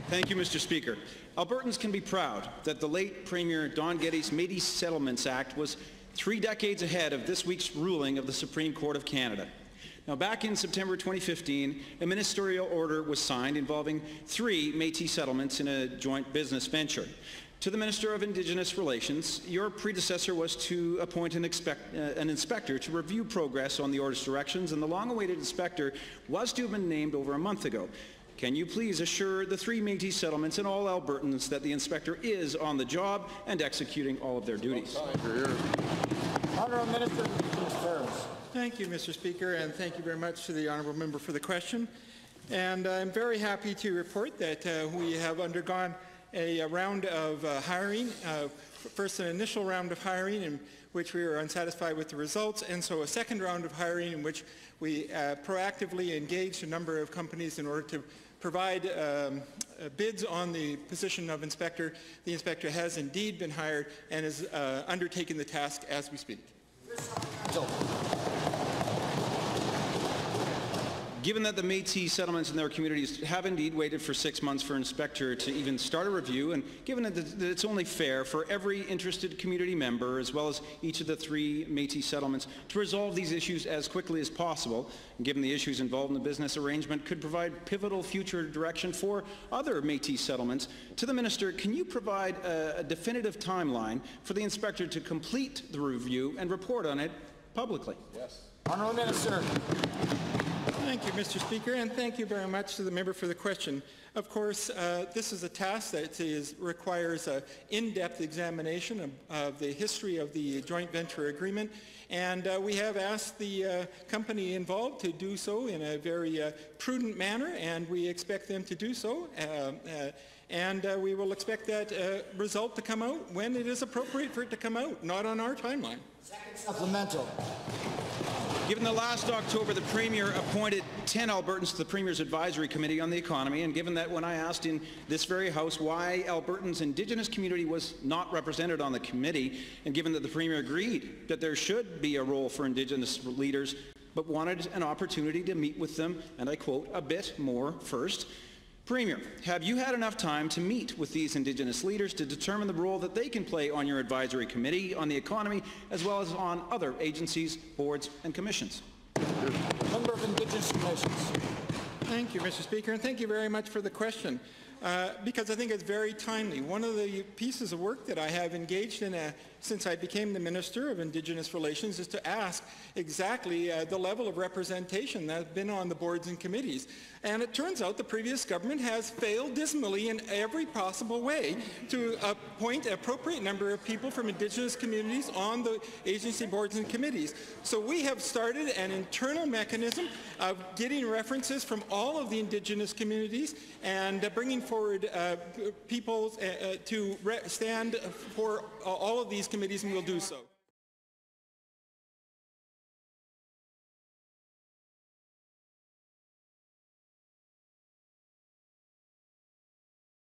Thank you, Mr. Speaker. Albertans can be proud that the late Premier Don Getty's Métis Settlements Act was 3 decades ahead of this week's ruling of the Supreme Court of Canada. Now, back in September 2015, a ministerial order was signed involving 3 Métis settlements in a joint business venture. To the Minister of Indigenous Relations, your predecessor was to appoint an inspector to review progress on the order's directions, and the long-awaited inspector was to have been named over a month ago. Can you please assure the 3 Métis settlements and all Albertans that the inspector is on the job and executing all of their duties? Honourable Minister of Indigenous Affairs. Thank you, Mr. Speaker, and thank you very much to the honourable member for the question. And I'm very happy to report that we have undergone a round of hiring, first an initial round of hiring in which we were unsatisfied with the results, and so a second round of hiring in which we proactively engaged a number of companies in order to provide bids on the position of inspector. The inspector has indeed been hired and is undertaking the task as we speak. Given that the Métis settlements and their communities have indeed waited for 6 months for an inspector to even start a review, and given that it's only fair for every interested community member, as well as each of the 3 Métis settlements, to resolve these issues as quickly as possible, and given the issues involved in the business arrangement could provide pivotal future direction for other Métis settlements, to the Minister, can you provide a definitive timeline for the inspector to complete the review and report on it publicly? Yes. Honourable Minister. Thank you, Mr. Speaker, and thank you very much to the member for the question. Of course, this is a task that requires an in-depth examination of the history of the joint venture agreement, and we have asked the company involved to do so in a very prudent manner, and we expect them to do so. And we will expect that result to come out when it is appropriate for it to come out, not on our timeline. Second supplemental. Given that last October the Premier appointed 10 Albertans to the Premier's Advisory Committee on the Economy, and given that when I asked in this very House why Albertans' Indigenous community was not represented on the committee, and given that the Premier agreed that there should be a role for Indigenous leaders, but wanted an opportunity to meet with them, and I quote, a bit more first, Premier, have you had enough time to meet with these Indigenous leaders to determine the role that they can play on your Advisory Committee on the Economy, as well as on other agencies, boards and commissions? Member of Indigenous Relations. Thank you, Mr. Speaker, and thank you very much for the question, because I think it's very timely. One of the pieces of work that I have engaged in since I became the Minister of Indigenous Relations is to ask exactly the level of representation that has been on the boards and committees. And it turns out the previous government has failed dismally in every possible way to appoint an appropriate number of people from Indigenous communities on the agency boards and committees. So we have started an internal mechanism of getting references from all of the Indigenous communities and bringing forward people to stand for all of these committees, and we'll do so.